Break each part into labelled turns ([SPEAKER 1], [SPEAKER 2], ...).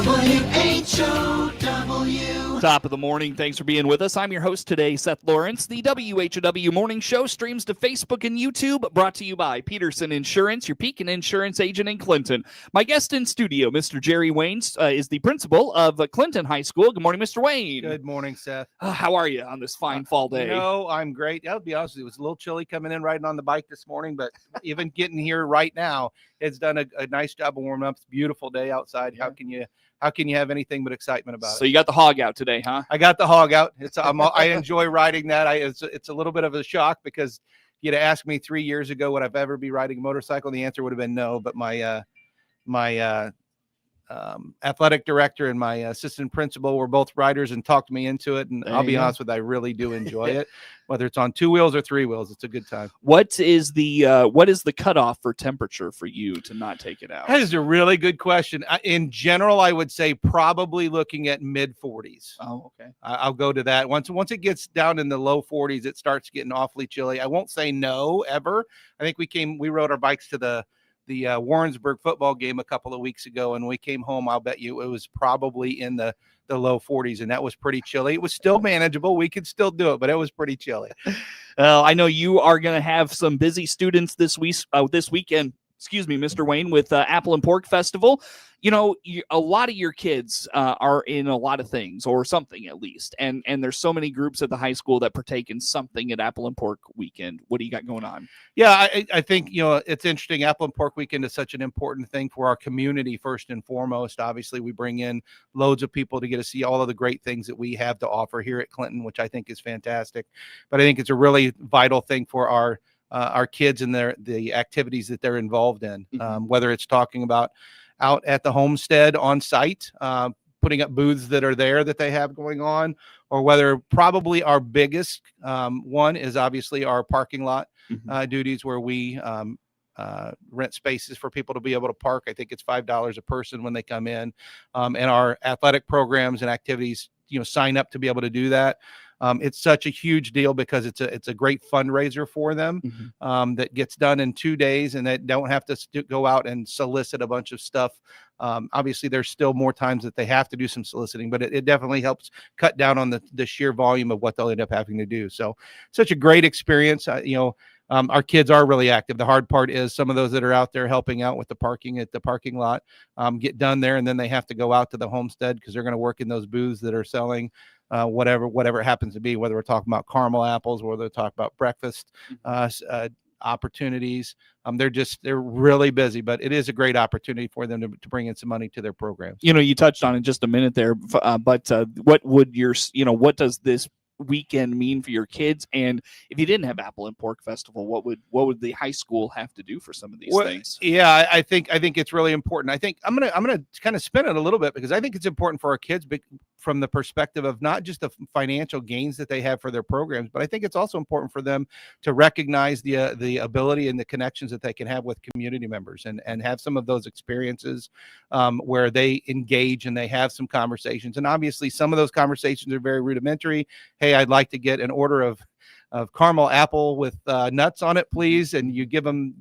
[SPEAKER 1] WHOW.
[SPEAKER 2] Top of the morning. Thanks for being with us. I'm your host today, Seth Lawrence. The WHOW Morning Show streams to Facebook and YouTube, brought to you by Peterson Insurance, your Pekin Insurance agent in Clinton. My guest in studio, Mr. Jerry Wayne, is the principal of Clinton High School. Good morning, Mr. Wayne.
[SPEAKER 3] Good morning, Seth.
[SPEAKER 2] How are you on this fine fall day?
[SPEAKER 3] I'm great. I'll be honest with you, it was a little chilly coming in riding on the bike this morning, but even getting here right now, it's done a nice job of warming up. It's a beautiful day outside. Yeah. How can you have anything but excitement about it?
[SPEAKER 2] So you got the hog out today, huh?
[SPEAKER 3] I got the hog out. I enjoy riding that. It's a little bit of a shock because you'd have asked me 3 years ago would I've ever be riding a motorcycle, and the answer would have been no. But my athletic director and my assistant principal were both riders and talked me into it. And I'll be honest with you, I really do enjoy it. Whether it's on 2 wheels or 3 wheels, it's a good time.
[SPEAKER 2] What is the cutoff for temperature for you to not take it out?
[SPEAKER 3] That is a really good question. In general, I would say probably looking at mid 40s.
[SPEAKER 2] Oh, okay. I'll
[SPEAKER 3] go to that. Once it gets down in the low 40s, it starts getting awfully chilly. I won't say no ever. I think we rode our bikes to the Warrensburg football game a couple of weeks ago, and we came home. I'll bet you it was probably in the low 40s, and that was pretty chilly. It was still manageable. We could still do it, but it was pretty chilly.
[SPEAKER 2] I know you are going to have some busy students this weekend. Excuse me, Mr. Wayne, with Apple and Pork Festival. You know, a lot of your kids are in a lot of things, or something at least. And there's so many groups at the high school that partake in something at Apple and Pork Weekend. What do you got going on?
[SPEAKER 3] Yeah, I think, it's interesting. Apple and Pork Weekend is such an important thing for our community, first and foremost. Obviously, we bring in loads of people to get to see all of the great things that we have to offer here at Clinton, which I think is fantastic. But I think it's a really vital thing for our kids and the activities that they're involved in, whether it's talking about out at the homestead on site, putting up booths that are there that they have going on, or whether probably our biggest one is obviously our parking lot duties, where we rent spaces for people to be able to park. I think it's $5 a person when they come in, and our athletic programs and activities, sign up to be able to do that. It's such a huge deal because it's a great fundraiser for them that gets done in 2 days, and they don't have to go out and solicit a bunch of stuff. Obviously, there's still more times that they have to do some soliciting, but it definitely helps cut down on the sheer volume of what they'll end up having to do. So such a great experience. Our kids are really active. The hard part is some of those that are out there helping out with the parking at the parking lot get done there, and then they have to go out to the homestead because they're going to work in those booths that are selling whatever it happens to be, whether we're talking about caramel apples, whether we're talking about breakfast opportunities. They're really busy, but it is a great opportunity for them to bring in some money to their programs.
[SPEAKER 2] You touched on it just a minute there, but what does this weekend mean for your kids? And if you didn't have Apple and Pork Festival, what would the high school have to do for some of these things?
[SPEAKER 3] Yeah, I think it's really important. I think I'm gonna kind of spin it a little bit, because I think it's important for our kids from the perspective of not just the financial gains that they have for their programs, but I think it's also important for them to recognize the ability and the connections that they can have with community members, and have some of those experiences where they engage and they have some conversations. And obviously some of those conversations are very rudimentary. Hey, I'd like to get an order of caramel apple with nuts on it, please. And you give them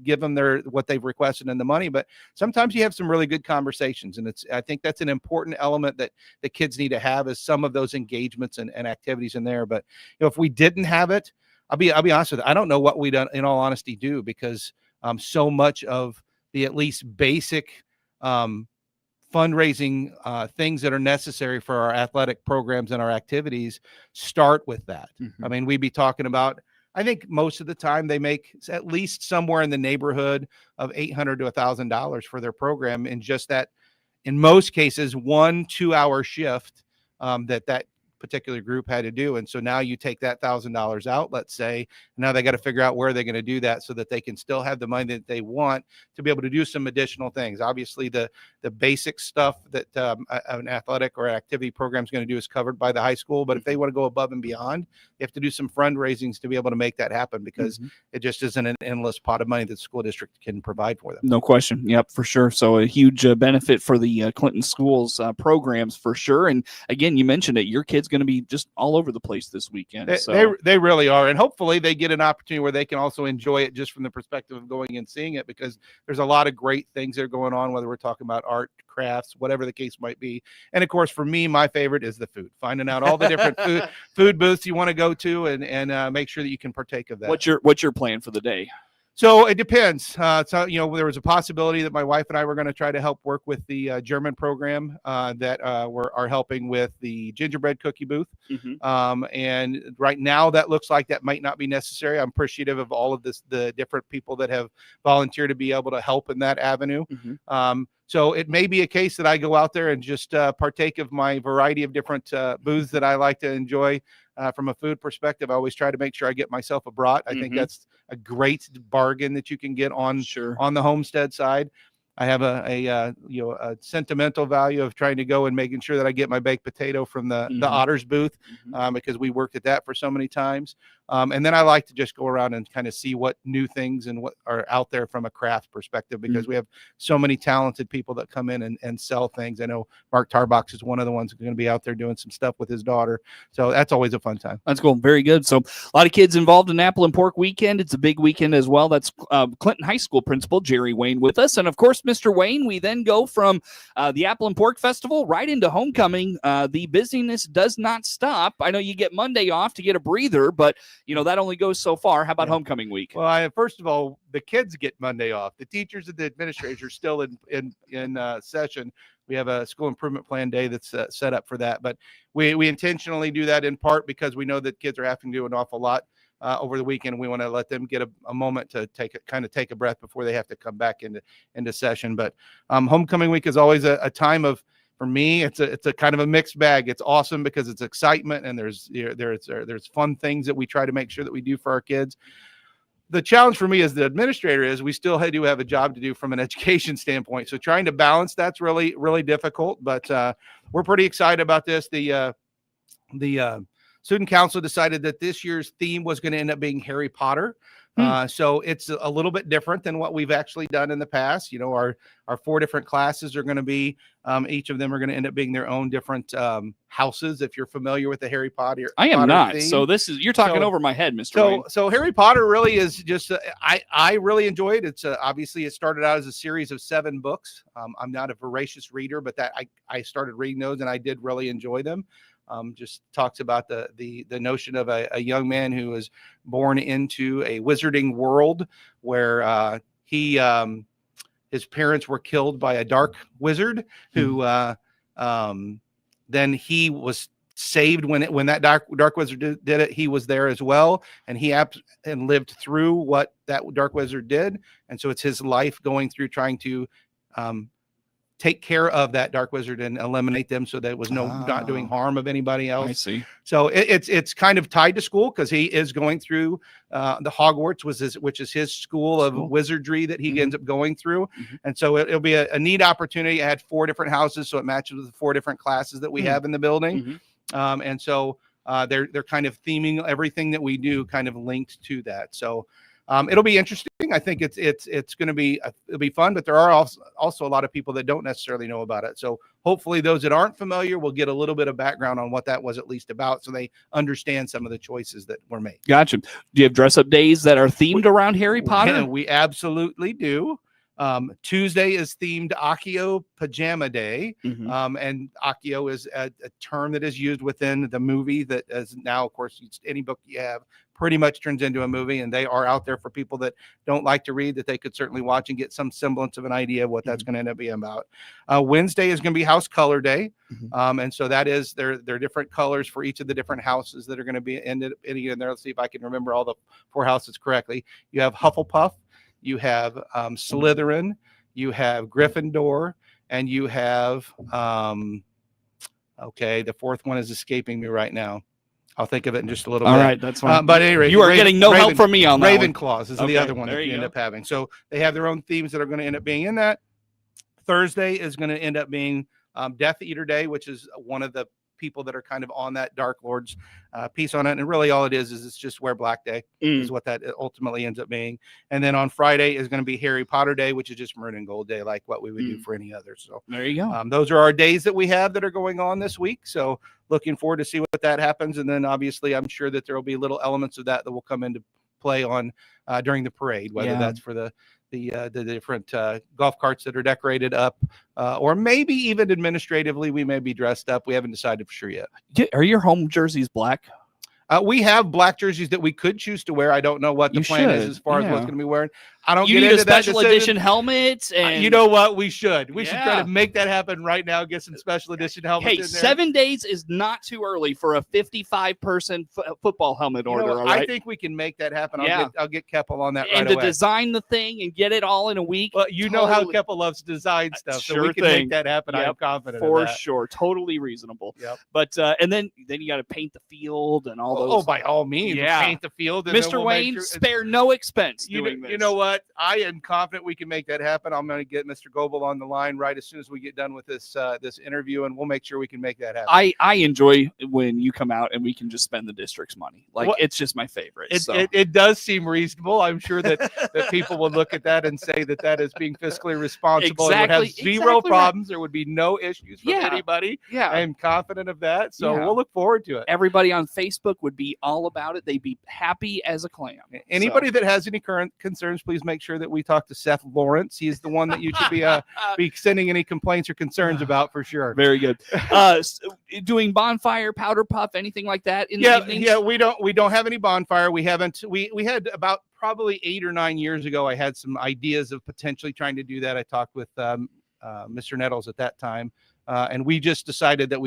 [SPEAKER 3] what they've requested and the money. But sometimes you have some really good conversations. And I think that's an important element that the kids need to have, is some of those engagements and activities in there. But if we didn't have it, I'll be honest with you, I don't know what we'd, in all honesty, do, because so much of the at least basic fundraising things that are necessary for our athletic programs and our activities start with that. I mean, we'd be talking about, I think most of the time they make at least somewhere in the neighborhood of $800 to $1,000 for their program, in just that, in most cases, 1-2 hour shift that particular group had to do. And so now you take that $1,000 out, let's say, now they got to figure out where they're going to do that so that they can still have the money that they want to be able to do some additional things. Obviously, the basic stuff that an athletic or activity program is going to do is covered by the high school. But if they want to go above and beyond, they have to do some fundraisings to be able to make that happen, because it just isn't an endless pot of money that the school district can provide for them.
[SPEAKER 2] No question. Yep, for sure. So a huge benefit for the Clinton schools programs, for sure. And again, you mentioned it, your kids going to be just all over the place this weekend.
[SPEAKER 3] They really are. And hopefully they get an opportunity where they can also enjoy it just from the perspective of going and seeing it, because there's a lot of great things that are going on, whether we're talking about art, crafts, whatever the case might be. And of course, for me, my favorite is the food, finding out all the different food booths you want to go to and make sure that you can partake of that.
[SPEAKER 2] What's your plan for the day?
[SPEAKER 3] So it depends. So, there was a possibility that my wife and I were going to try to help work with the German program that are helping with the gingerbread cookie booth. And right now that looks like that might not be necessary. I'm appreciative of all of the different people that have volunteered to be able to help in that avenue. So it may be a case that I go out there and just partake of my variety of different booths that I like to enjoy. From a food perspective, I always try to make sure I get myself a brat. I think that's a great bargain that you can get on the homestead side. I have a sentimental value of trying to go and making sure that I get my baked potato from the Otters booth because we worked at that for so many times. And then I like to just go around and kind of see what new things and what are out there from a craft perspective, because we have so many talented people that come in and sell things. I know Mark Tarbox is one of the ones who's going to be out there doing some stuff with his daughter. So that's always a fun time.
[SPEAKER 2] That's cool. Very good. So a lot of kids involved in Apple and Pork Weekend. It's a big weekend as well. That's Clinton High School principal Jerry Wayne with us. And of course, Mr. Wayne, we then go from the Apple and Pork Festival right into homecoming. The busyness does not stop. I know you get Monday off to get a breather, but that only goes so far. How about homecoming week?
[SPEAKER 3] Well, first of all, the kids get Monday off. The teachers and the administrators are still in session. We have a school improvement plan day that's set up for that, but we intentionally do that in part because we know that kids are having to do an awful lot over the weekend. We want to let them get a moment to take a breath before they have to come back into session. But homecoming week is always a time of, for me, it's a kind of a mixed bag. It's awesome because it's excitement and there's fun things that we try to make sure that we do for our kids. The challenge for me as the administrator is we still do have a job to do from an education standpoint. So trying to balance that's really, really difficult, but we're pretty excited about this. The student council decided that this year's theme was going to end up being Harry Potter. So it's a little bit different than what we've actually done in the past. Our 4 different classes are going to be, each of them are going to end up being their own different houses. If you're familiar with the Harry Potter,
[SPEAKER 2] I am not.
[SPEAKER 3] theme.
[SPEAKER 2] So you're talking over my head, Mr. Wayne.
[SPEAKER 3] So Harry Potter really is just, I really enjoy it. It's obviously it started out as a series of 7 books. I'm not a voracious reader, but I started reading those and I did really enjoy them. Just talks about the notion of a young man who was born into a wizarding world where his parents were killed by a dark wizard who then he was saved when that dark wizard did it. He was there as well, and he lived through what that dark wizard did, and so it's his life going through trying to take care of that dark wizard and eliminate them so that it was not doing harm of anybody else.
[SPEAKER 2] I see.
[SPEAKER 3] So it's kind of tied to school because he is going through the Hogwarts, which is his school of wizardry that he ends up going through. And so it'll be a neat opportunity. I had 4 different houses, so it matches with the 4 different classes that we have in the building. And so they're kind of theming everything that we do kind of linked to that. So it'll be interesting. I think it's going to be it'll be fun, but there are also a lot of people that don't necessarily know about it. So hopefully those that aren't familiar will get a little bit of background on what that was at least about, so they understand some of the choices that were made.
[SPEAKER 2] Gotcha. Do you have dress up days that are themed around Harry Potter?
[SPEAKER 3] We absolutely do. Tuesday is themed Accio Pajama Day. And Accio is a term that is used within the movie that is now, of course, any book you have pretty much turns into a movie, and they are out there for people that don't like to read, that they could certainly watch and get some semblance of an idea of what that's going to end up being about. Wednesday is going to be House Color Day. And so that is there are different colors for each of the different houses that are going to be ended in there. Let's see if I can remember all the 4 houses correctly. You have Hufflepuff, you have Slytherin, you have Gryffindor, and you have the 4th one is escaping me right now. I'll think of it in just a little bit.
[SPEAKER 2] All right, that's fine.
[SPEAKER 3] But anyway,
[SPEAKER 2] you are getting no help from me on that.
[SPEAKER 3] Ravenclaws is the other one that you end up having. So they have their own themes that are going to end up being in that. Thursday is going to end up being Death Eater Day, which is one of the people that are kind of on that Dark Lord's piece on it. And really all it is it's just Wear Black Day is what that ultimately ends up being. And then on Friday is going to be Harry Potter Day, which is just Maroon and Gold Day, like what we would do for any other. So
[SPEAKER 2] there you go.
[SPEAKER 3] Those are our days that we have that are going on this week. So looking forward to see what that happens. And then obviously I'm sure that there will be little elements of that will come into play on during the parade, whether that's for the different golf carts that are decorated up, or maybe even administratively we may be dressed up. We haven't decided for sure yet.
[SPEAKER 2] Are your home jerseys black?
[SPEAKER 3] We have black jerseys that we could choose to wear. I don't know what the plan is as far as what's going to be wearing. I don't
[SPEAKER 2] you
[SPEAKER 3] get
[SPEAKER 2] need
[SPEAKER 3] into
[SPEAKER 2] a special
[SPEAKER 3] that
[SPEAKER 2] edition helmet. And
[SPEAKER 3] you know what? We should try to make that happen right now. Get some special edition helmets.
[SPEAKER 2] Hey,
[SPEAKER 3] in there.
[SPEAKER 2] 7 days is not too early for a 55-person football helmet order. All right?
[SPEAKER 3] I think we can make that happen. I'll get Keppel on that right
[SPEAKER 2] away. And to
[SPEAKER 3] away.
[SPEAKER 2] design the thing and get it all in a week.
[SPEAKER 3] Well, you know how Keppel loves to design stuff, so we can make that happen. I'm confident
[SPEAKER 2] for
[SPEAKER 3] of that.
[SPEAKER 2] sure. Totally reasonable.
[SPEAKER 3] Yep.
[SPEAKER 2] But and then you got to paint the field and all those.
[SPEAKER 3] Oh, by all means, paint the field. And
[SPEAKER 2] Mr. Wayne, spare no expense doing this.
[SPEAKER 3] You know what? I am confident we can make that happen. I'm going to get Mr. Goebel on the line right as soon as we get done with this interview, and we'll make sure we can make that happen.
[SPEAKER 2] I enjoy when you come out and we can just spend the district's money. It's just my favorite.
[SPEAKER 3] It does seem reasonable. I'm sure that people will look at that and say that is being fiscally responsible.
[SPEAKER 2] Exactly.
[SPEAKER 3] It would have zero problems. Right. There would be no issues from anybody.
[SPEAKER 2] Yeah.
[SPEAKER 3] I am confident of that. So we'll look forward to it.
[SPEAKER 2] Everybody on Facebook would be all about it. They'd be happy as a clam.
[SPEAKER 3] Anybody that has any current concerns, please make sure that we talk to Seth Lawrence. He's the one that you should be sending any complaints or concerns about for sure.
[SPEAKER 2] Very good. Doing bonfire, powder puff, anything like that in the evenings?
[SPEAKER 3] Yeah, we don't have any bonfire. We haven't. We had about probably 8 or 9 years ago. I had some ideas of potentially trying to do that. I talked with Mr. Nettles at that time, and we just decided that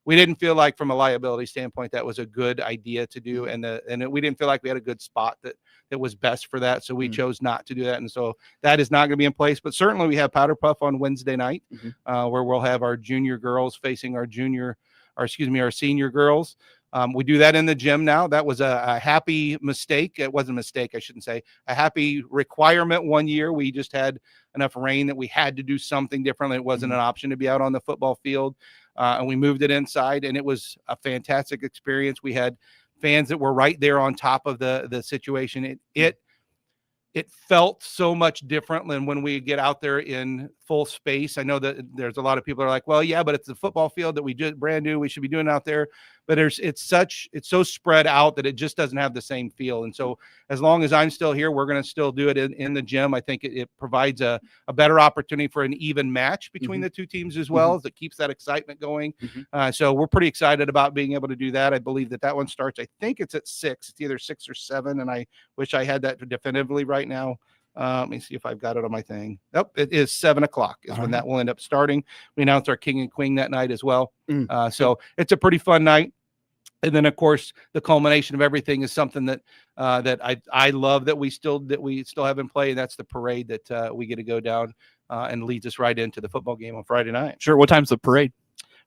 [SPEAKER 3] we didn't feel like from a liability standpoint that was a good idea to do, and we didn't feel like we had a good spot that was best for that, so we chose not to do that, and so that is not going to be in place. But certainly we have powder puff on Wednesday night, where we'll have our junior girls facing our senior girls. We do that in the gym now. That was a happy mistake. It wasn't a mistake, I shouldn't say. A happy requirement one year. We just had enough rain that we had to do something differently. It wasn't an option to be out on the football field. And we moved it inside, and it was a fantastic experience. We had fans that were right there on top of the situation. It felt so much different than when we get out there in full space. I know that there's a lot of people that are like, well, yeah, but it's a football field that we just brand new. We should be doing out there. But it's so spread out that it just doesn't have the same feel. And so as long as I'm still here, we're going to still do it in the gym. I think it provides a better opportunity for an even match between the two teams as well, as it keeps that excitement going. So we're pretty excited about being able to do that. I believe that one starts, I think it's at 6. It's either 6 or 7. And I wish I had that definitively right now. Let me see if I've got it on my thing. Nope, it is 7 o'clock is when that will end up starting. We announced our king and queen that night as well. So it's a pretty fun night. And then, of course, the culmination of everything is something that I love that we still have in play, and that's the parade that we get to go down and leads us right into the football game on Friday night.
[SPEAKER 2] Sure. What time's the parade?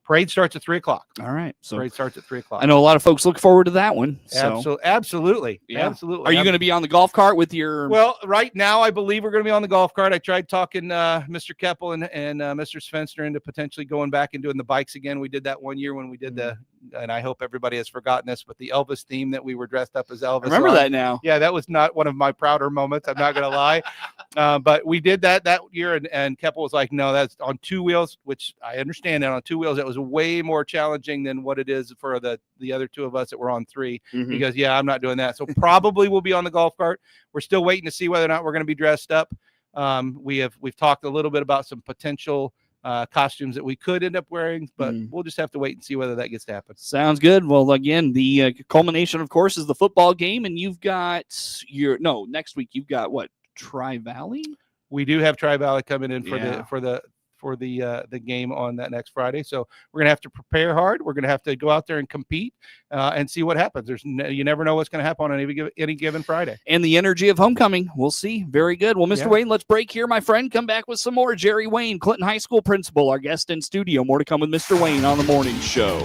[SPEAKER 3] Parade starts at 3 o'clock.
[SPEAKER 2] All right. So
[SPEAKER 3] parade starts at 3 o'clock.
[SPEAKER 2] I know a lot of folks look forward to that one. So.
[SPEAKER 3] Absolutely.
[SPEAKER 2] Yeah.
[SPEAKER 3] Absolutely.
[SPEAKER 2] Are you going to be on the golf cart with your?
[SPEAKER 3] Well, right now, I believe we're going to be on the golf cart. I tried talking Mr. Keppel and Mr. Svenster into potentially going back and doing the bikes again. We did that one year when we did and I hope everybody has forgotten this, but the Elvis theme that we were dressed up as Elvis.
[SPEAKER 2] Remember that now?
[SPEAKER 3] Yeah, that was not one of my prouder moments. I'm not going to lie. But we did that year, and Keppel was like, no, that's on 2 wheels, which I understand that on 2 wheels, that was way more challenging than what it is for the other 2 of us that were on 3. He goes, yeah, I'm not doing that. So probably we'll be on the golf cart. We're still waiting to see whether or not we're going to be dressed up. We've talked a little bit about some potential costumes that we could end up wearing, but we'll just have to wait and see whether that gets to happen.
[SPEAKER 2] Sounds good. Well, again, the culmination, of course, is the football game, and you've got next week you've got what, Tri-Valley?
[SPEAKER 3] We do have Tri-Valley coming in for the game on that next Friday. So we're gonna have to prepare hard. We're gonna have to go out there and compete and see what happens. You never know what's gonna happen on any given Friday.
[SPEAKER 2] And the energy of homecoming, we'll see. Very good. Well, Mr. Wayne, let's break here, my friend. Come back with some more. Jerry Wayne, Clinton High School principal, our guest in studio. More to come with Mr. Wayne on the morning show.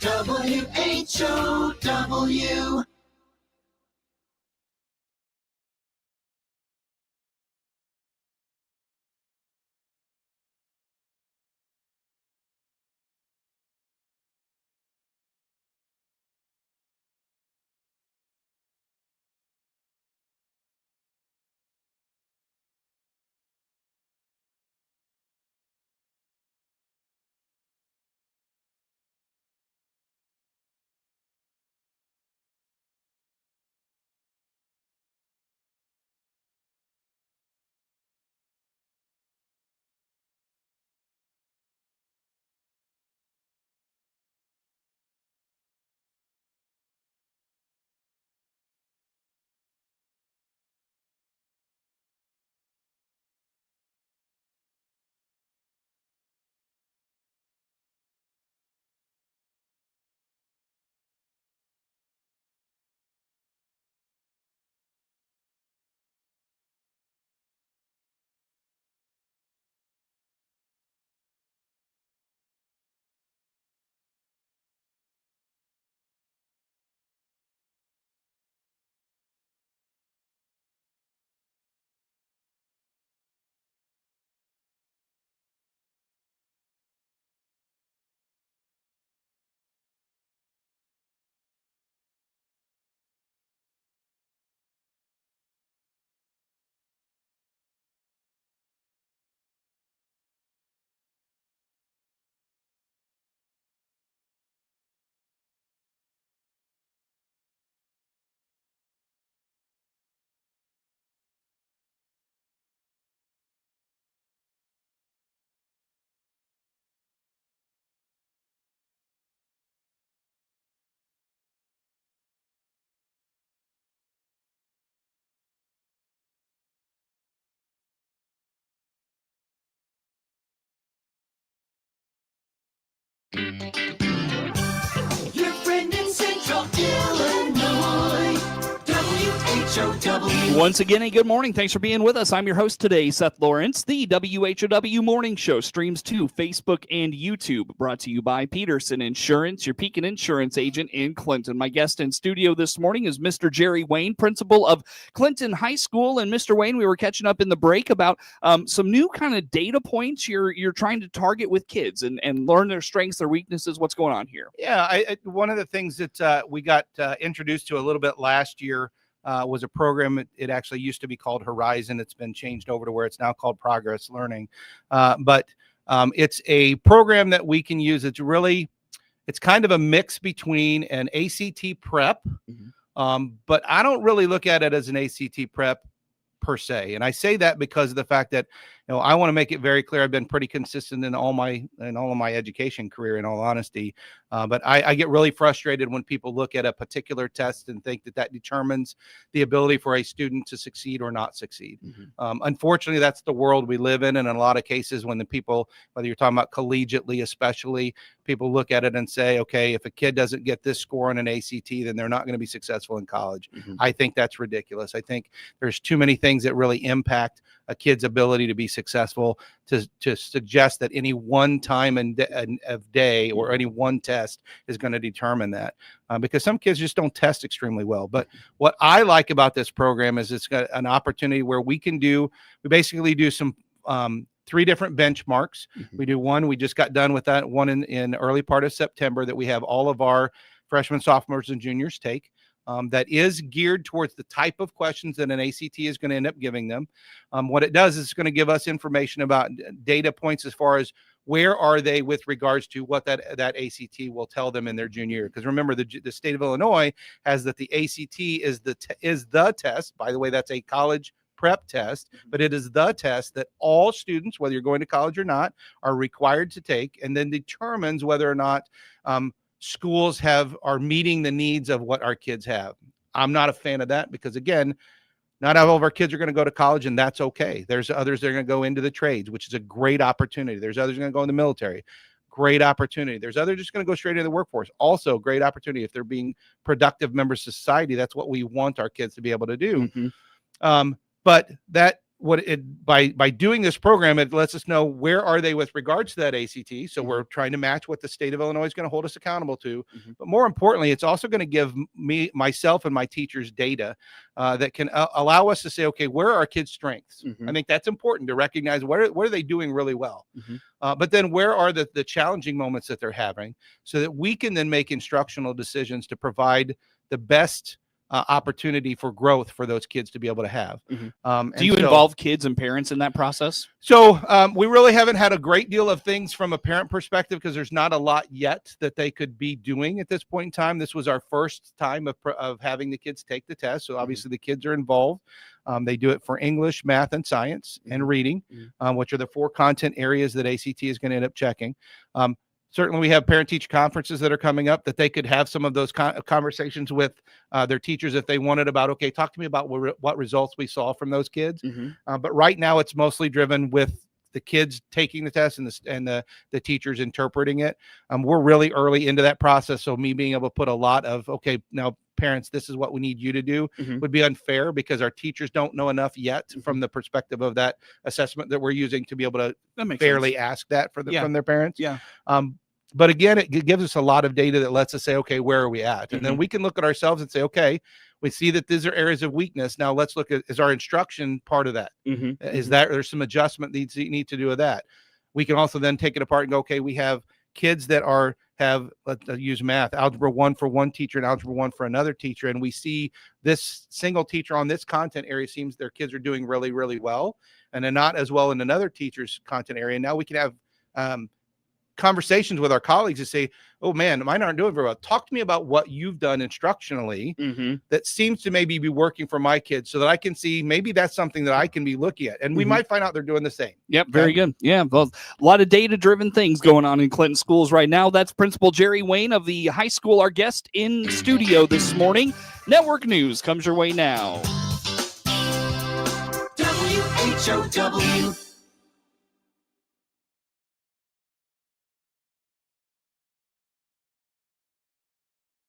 [SPEAKER 1] WHOW. Your friend in Central Illinois, WHOW.
[SPEAKER 2] Once again, a good morning. Thanks for being with us. I'm your host today, Seth Lawrence. The WHOW Morning Show streams to Facebook and YouTube, brought to you by Peterson Insurance, your Pekin Insurance agent in Clinton. My guest in studio this morning is Mr. Jerry Wayne, principal of Clinton High School. And Mr. Wayne, we were catching up in the break about some new kind of data points you're trying to target with kids and learn their strengths, their weaknesses. What's going on here?
[SPEAKER 3] Yeah, one of the things that we got introduced to a little bit last year was a program. It actually used to be called Horizon. It's been changed over to where it's now called Progress Learning. But it's a program that we can use. It's kind of a mix between an ACT prep, but I don't really look at it as an ACT prep per se. And I say that because of the fact that, I want to make it very clear. I've been pretty consistent in all of my education career, in all honesty. But I get really frustrated when people look at a particular test and think that determines the ability for a student to succeed or not succeed. Unfortunately, that's the world we live in. And in a lot of cases, when the people, whether you're talking about collegiately, especially, people look at it and say, okay, if a kid doesn't get this score on an ACT, then they're not going to be successful in college. I think that's ridiculous. I think there's too many things that really impact a kid's ability to be successful to suggest that any one time of day or any one test is going to determine that, because some kids just don't test extremely well. But what I like about this program is it's got an opportunity where we basically do some 3 different benchmarks. We do one, we just got done with that one in early part of September, that we have all of our freshmen, sophomores, and juniors take. That is geared towards the type of questions that an ACT is going to end up giving them. What it does is it's going to give us information about data points as far as where are they with regards to what that ACT will tell them in their junior year. Because remember, the state of Illinois has that the ACT is the test. By the way, that's a college prep test, but it is the test that all students, whether you're going to college or not, are required to take, and then determines whether or not schools are meeting the needs of what our kids have. I'm not a fan of that because, again, not all of our kids are going to go to college, and that's okay. There's others that are going to go into the trades, which is a great opportunity. There's others going to go in the military. Great opportunity. There's others just going to go straight into the workforce. Also, great opportunity. If they're being productive members of society, that's what we want our kids to be able to do. But by doing this program, it lets us know where are they with regards to that ACT. So we're trying to match what the state of Illinois is going to hold us accountable to. But more importantly, it's also going to give myself and my teachers data that can allow us to say, okay, where are our kids' strengths? I think that's important to recognize what are they doing really well. But then where are the challenging moments that they're having, so that we can then make instructional decisions to provide the best opportunity for growth for those kids to be able to have.
[SPEAKER 2] Do you involve kids and parents in that process?
[SPEAKER 3] So we really haven't had a great deal of things from a parent perspective, because there's not a lot yet that they could be doing at this point in time. This was our first time of having the kids take the test. So obviously the kids are involved. They do it for English, math, and science, and reading, which are the 4 content areas that ACT is going to end up checking. Certainly, we have parent-teacher conferences that are coming up that they could have some of those conversations with their teachers if they wanted about, okay, talk to me about what results we saw from those kids. But right now, it's mostly driven with the kids taking the test and the teachers interpreting it. We're really early into that process, so me being able to put a lot of, okay, now parents, this is what we need you to do, would be unfair, because our teachers don't know enough yet from the perspective of that assessment that we're using to be able to fairly ask that from their parents. But again, it gives us a lot of data that lets us say, okay, where are we at? And then we can look at ourselves and say, okay, we see that these are areas of weakness. Now let's look at, is our instruction part of that? Is that there's some adjustment need to do with that? We can also then take it apart and go, okay, we have kids that have let's use math, algebra 1 for one teacher and algebra 1 for another teacher, and we see this single teacher on this content area seems their kids are doing really, really well, and then not as well in another teacher's content area. Now we can have conversations with our colleagues to say, oh man, mine aren't doing very well. Talk to me about what you've done instructionally that seems to maybe be working for my kids, so that I can see maybe that's something that I can be looking at. And we might find out they're doing the same.
[SPEAKER 2] Yep. Very good. Yeah. Well, a lot of data-driven things going on in Clinton schools right now. That's Principal Jerry Wayne of the high school, our guest in studio this morning. Network news comes your way now.
[SPEAKER 1] WHOW.